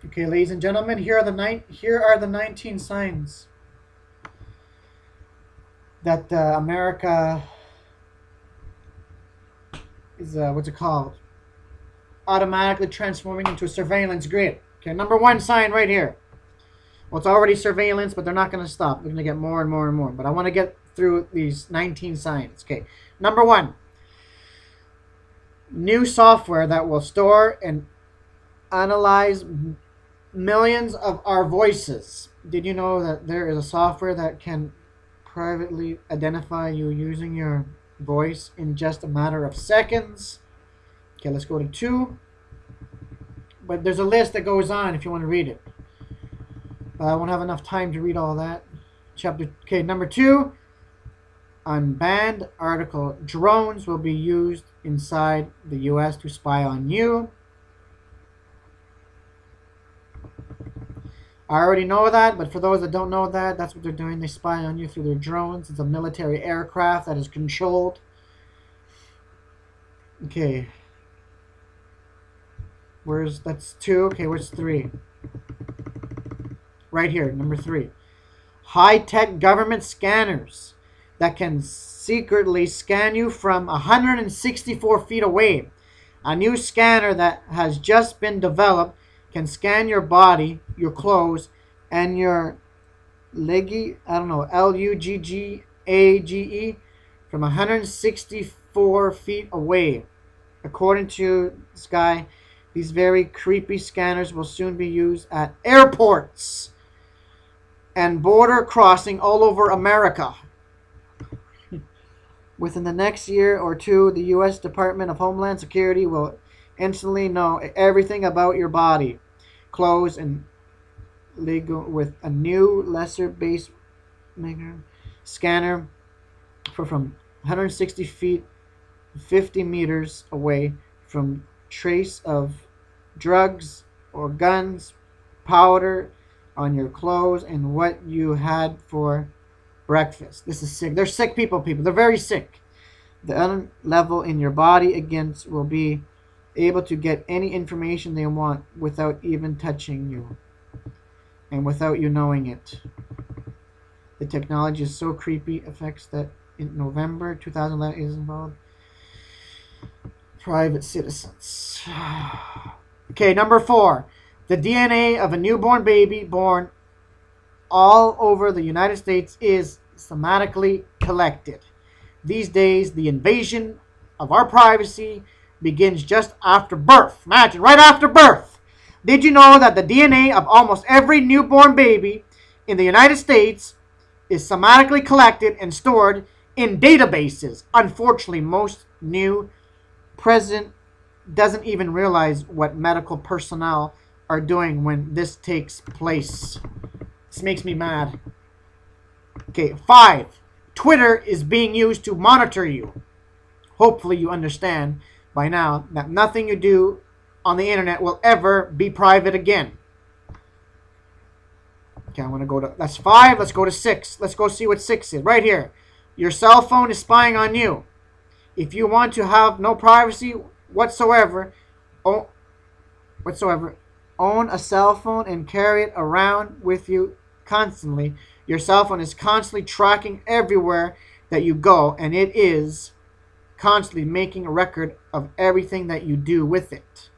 Okay, ladies and gentlemen, here are the 19 signs that America is what's it called? Automatically transforming into a surveillance grid. Okay, number one sign right here. Well, it's already surveillance, but they're not going to stop. They're going to get more and more and more. But I want to get through these 19 signs. Okay, number one, new software that will store and analyze millions of our voices. Did you know that there is a software that can privately identify you using your voice in just a matter of seconds? Okay, let's go to two. But there's a list that goes on if you want to read it. I won't have enough time to read all that. Okay, number two, unbanned article. Drones will be used inside the U.S. to spy on you. I already know that, but for those that don't know that, that's what they're doing. They spy on you through their drones. It's a military aircraft that is controlled. Okay. That's two. Okay, where's three? Right here, number three. High-tech government scanners that can secretly scan you from 164 feet away. A new scanner that has just been developed can scan your body, your clothes, and your Luggage from 164 feet away. According to this guy, these very creepy scanners will soon be used at airports and border crossing all over America. Within the next year or two, the U.S. Department of Homeland Security will instantly know everything about your body, clothes, and legal with a new lesser base scanner from 160 feet, 50 meters away from trace of drugs or guns, powder on your clothes, and what you had for breakfast. This is sick. They're sick people. They're very sick. The level in your body against will be able to get any information they want without even touching you and without you knowing it. The technology is so creepy. Effects that in November 2011 is involved. Private citizens. Okay, number four. The DNA of a newborn baby born all over the United States is systematically collected. These days, the invasion of our privacy begins just after birth. Imagine, right after birth. Did you know that the DNA of almost every newborn baby in the United States is systematically collected and stored in databases? Unfortunately, most new president doesn't even realize what medical personnel are doing when this takes place. This makes me mad. Okay, 5. Twitter is being used to monitor you. Hopefully you understand by now that nothing you do on the internet will ever be private again. Okay, I'm going to go to... That's 5. Let's go to 6. Let's go see what 6 is. Right here. Your cell phone is spying on you. If you want to have no privacy whatsoever, own a cell phone and carry it around with you constantly. Your cell phone is constantly tracking everywhere that you go, and it is constantly making a record of everything that you do with it.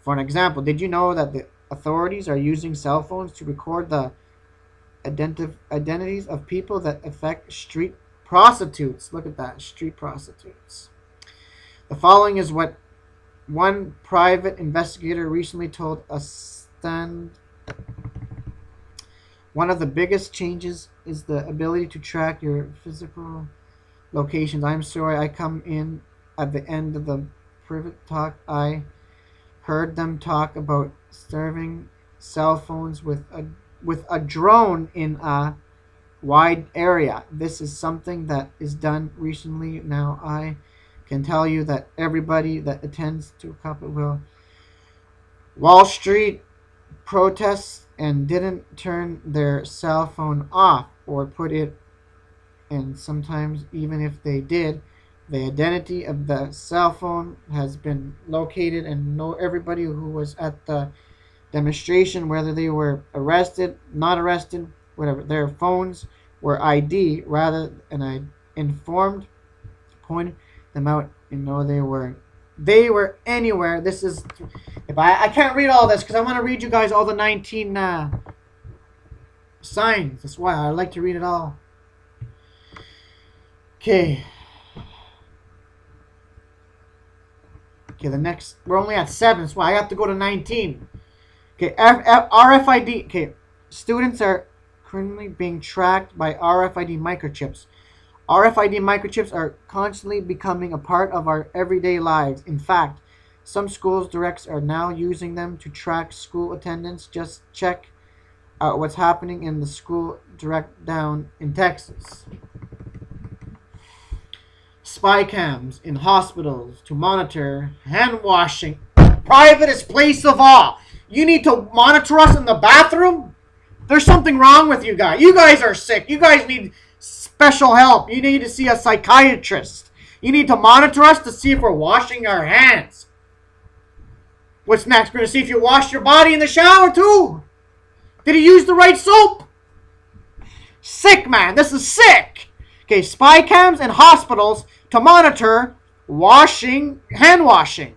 For an example, did you know that the authorities are using cell phones to record the identities of people that affect street prostitutes? Look at that, street prostitutes. The following is what one private investigator recently told us. One of the biggest changes is the ability to track your physical locations. I'm sorry I come in at the end of the private talk. I heard them talk about serving cell phones with a drone in a wide area. This is something that is done recently. Now I can tell you that everybody that attends to a couple will Wall Street protests and didn't turn their cell phone off or put it, and sometimes even if they did, the identity of the cell phone has been located and know everybody who was at the demonstration, whether they were arrested, not arrested, whatever. Their phones were ID rather than I informed, pointed them out, and know they were anywhere. This is, if I can't read all this because I want to read you guys all the 19 signs. That's why I like to read it all. Okay. Okay, the next, we're only at 7, so I have to go to 19. Okay, RFID. Okay, students are currently being tracked by RFID microchips. RFID microchips are constantly becoming a part of our everyday lives. In fact, some schools directs are now using them to track school attendance. Just check out what's happening in the school direct down in Texas. Spy cams in hospitals to monitor hand washing. Privatest place of all. You need to monitor us in the bathroom? There's something wrong with you guys. You guys are sick. You guys need special help. You need to see a psychiatrist. You need to monitor us to see if we're washing our hands. What's next? We're going to see if you wash your body in the shower too. Did he use the right soap? Sick, man. This is sick. Okay, spy cams in hospitals to monitor hand washing.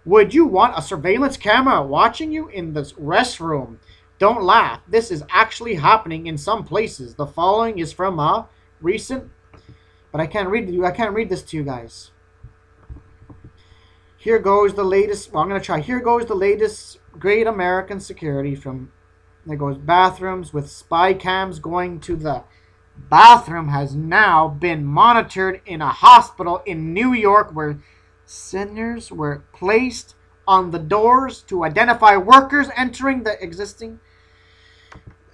Would you want a surveillance camera watching you in the restroom? Don't laugh. This is actually happening in some places. The following is from a recent, but I can't read this to you guys. Here goes the latest. Well, I'm going to try. Here goes the latest great American security from, there goes bathrooms with spy cams going to the bathroom has now been monitored in a hospital in New York where sensors were placed on the doors to identify workers entering the existing.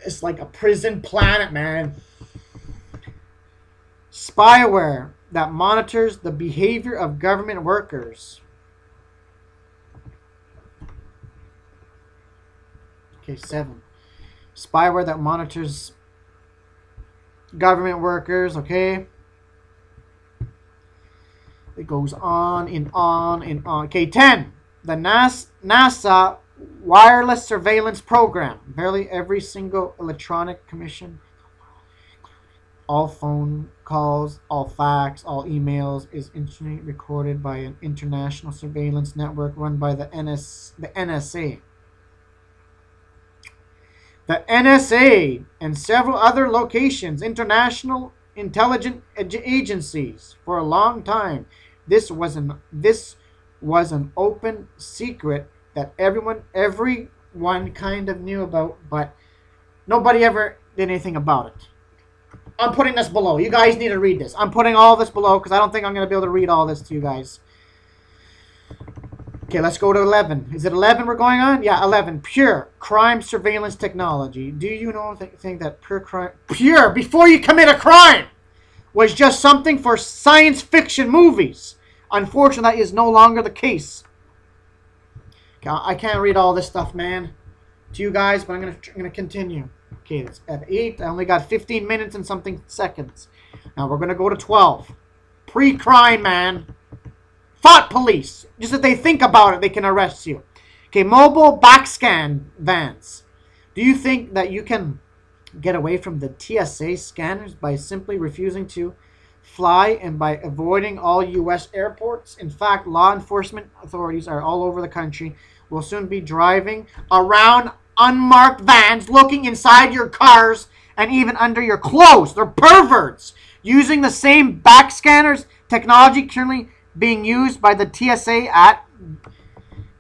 It's like a prison planet, man. Spyware that monitors the behavior of government workers. Okay, 7. Spyware that monitors government workers, okay? It goes on and on and on. Okay, 10. The NASA wireless surveillance program. Barely every single electronic commission, all phone calls, all fax, all emails is instantly recorded by an international surveillance network run by the NSA. The NSA and several other locations, international intelligence agencies, for a long time. This was an open secret that everyone kind of knew about, but nobody ever did anything about it. I'm putting this below. You guys need to read this. I'm putting all this below because I don't think I'm going to be able to read all this to you guys. Okay, let's go to 11. Is it 11 we're going on? Yeah, 11. Pure crime surveillance technology. Do you know think that pure before you commit a crime was just something for science fiction movies? Unfortunately, that is no longer the case. Okay, I can't read all this stuff, man, to you guys, but I'm gonna continue. Okay, it's at 8. I only got 15 minutes and something seconds. Now we're gonna go to 12. Pre-crime, man. Thought police. Just if they think about it, they can arrest you. Okay, mobile backscan vans. Do you think that you can get away from the TSA scanners by simply refusing to fly and by avoiding all U.S. airports? In fact, law enforcement authorities are all over the country will soon be driving around unmarked vans, looking inside your cars and even under your clothes. They're perverts. Using the same backscanners technology currently being used by the TSA at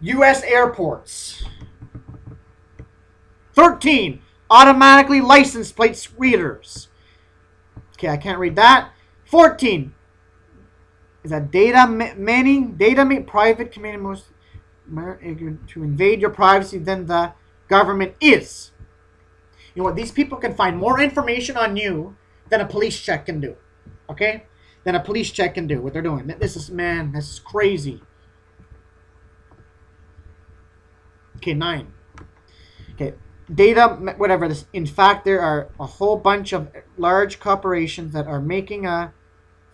U.S. airports. 13. Automatically license plate readers. Okay, I can't read that. 14. Is that data mining? Private community most to invade your privacy than the government is. You know what? These people can find more information on you than a police check can do. Okay? Than a police check can do what they're doing. This is crazy. Okay, 9. Okay, data, whatever this. In fact, there are a whole bunch of large corporations that are making a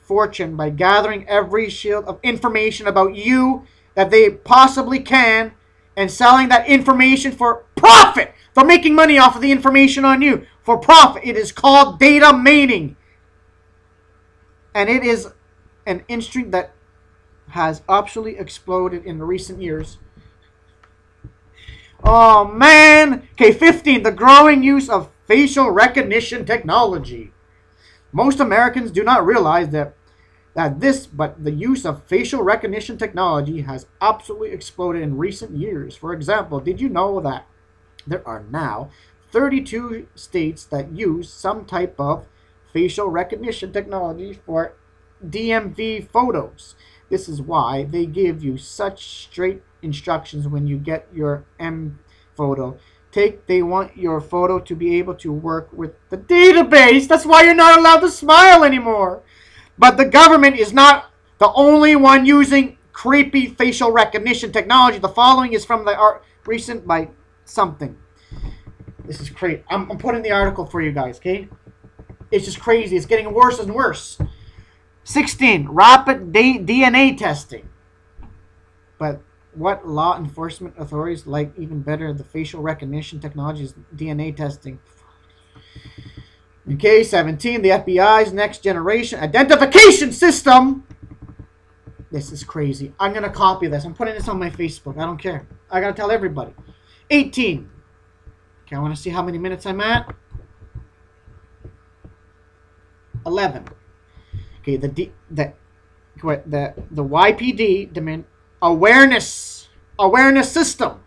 fortune by gathering every shield of information about you that they possibly can and selling that information for profit. They're making money off of the information on you for profit. It is called data mining. And it is an industry that has absolutely exploded in recent years. Oh, man. Okay, 15. The growing use of facial recognition technology. Most Americans do not realize but the use of facial recognition technology has absolutely exploded in recent years. For example, did you know that there are now 32 states that use some type of facial recognition technology for DMV photos? This is why they give you such straight instructions when you get your M photo. They want your photo to be able to work with the database. That's why you're not allowed to smile anymore. But the government is not the only one using creepy facial recognition technology. The following is from the recent by something. This is crazy. I'm putting the article for you guys, okay? It's just crazy. It's getting worse and worse. 16. Rapid DNA testing. But what law enforcement authorities like even better the facial recognition technology is DNA testing. Okay, 17. The FBI's next generation identification system. This is crazy. I'm going to copy this. I'm putting this on my Facebook. I don't care. I got to tell everybody. 18. Okay, I want to see how many minutes I'm at. 11. Okay, the YPD demand awareness system.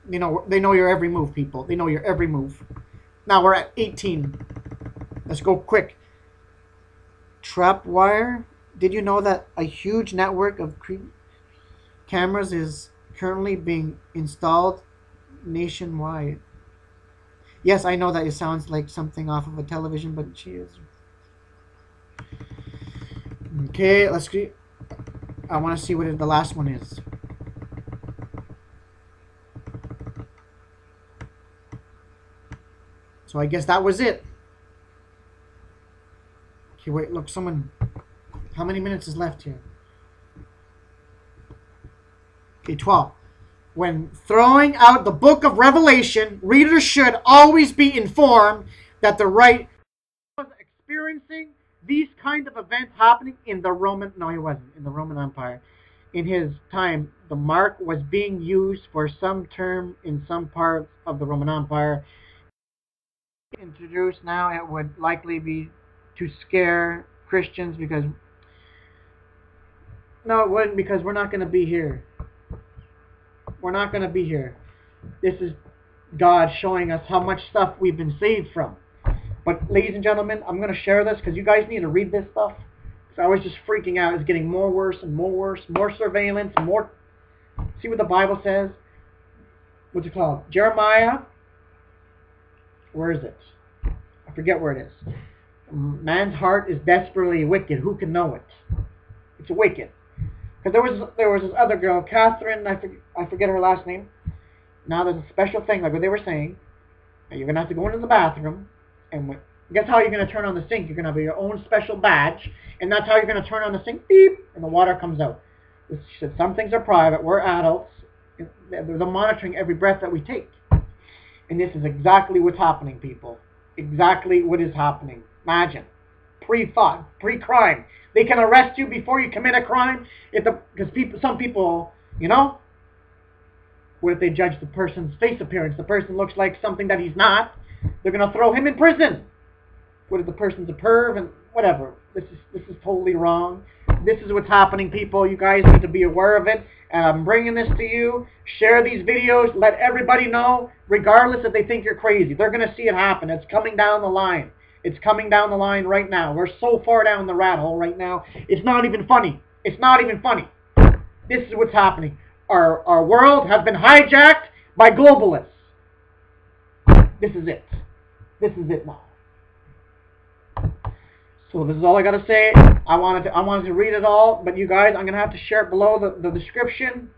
You know, they know your every move, people. They know your every move. Now we're at 18. Let's go quick. Trapwire. Did you know that a huge network of cameras is currently being installed nationwide? Yes, I know that it sounds like something off of a television, but she is. Okay, let's see. I want to see what the last one is. So I guess that was it. Okay, wait, look, someone... How many minutes is left here? Okay, 12. When throwing out the book of Revelation, readers should always be informed that the right was experiencing these kind of events happening in the Roman... No, he wasn't. In the Roman Empire. In his time, the mark was being used for some term in some parts of the Roman Empire. Introduced now, it would likely be to scare Christians because... No, it wouldn't, because we're not going to be here. We're not going to be here. This is God showing us how much stuff we've been saved from. But, ladies and gentlemen, I'm going to share this because you guys need to read this stuff. Because I was just freaking out. It's getting more worse and more worse. More surveillance, more... See what the Bible says? What's it called? Jeremiah. Where is it? I forget where it is. Man's heart is desperately wicked. Who can know it? It's wicked. Because there was this other girl, Catherine, I forget her last name. Now there's a special thing, like what they were saying. You're going to have to go into the bathroom, and guess how you're going to turn on the sink? You're going to have your own special badge, and that's how you're going to turn on the sink, beep, and the water comes out. She said some things are private, we're adults. They're monitoring every breath that we take. And this is exactly what's happening, people. Exactly what is happening. Imagine. Pre-thought, pre-crime. They can arrest you before you commit a crime. Because some people, you know, what if they judge the person's face appearance? The person looks like something that he's not. They're going to throw him in prison. What if the person's a perv and whatever? This is totally wrong. This is what's happening, people. You guys need to be aware of it. And I'm bringing this to you. Share these videos. Let everybody know, regardless if they think you're crazy. They're going to see it happen. It's coming down the line. It's coming down the line right now. We're so far down the rat hole right now. It's not even funny. It's not even funny. This is what's happening. Our world has been hijacked by globalists. This is it. This is it now. So this is all I got to say. I wanted to read it all, but you guys, I'm going to have to share it below the description.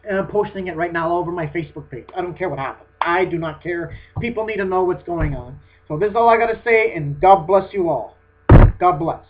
And I'm posting it right now all over my Facebook page. I don't care what happens. I do not care. People need to know what's going on. So this is all I got to say, and God bless you all. God bless.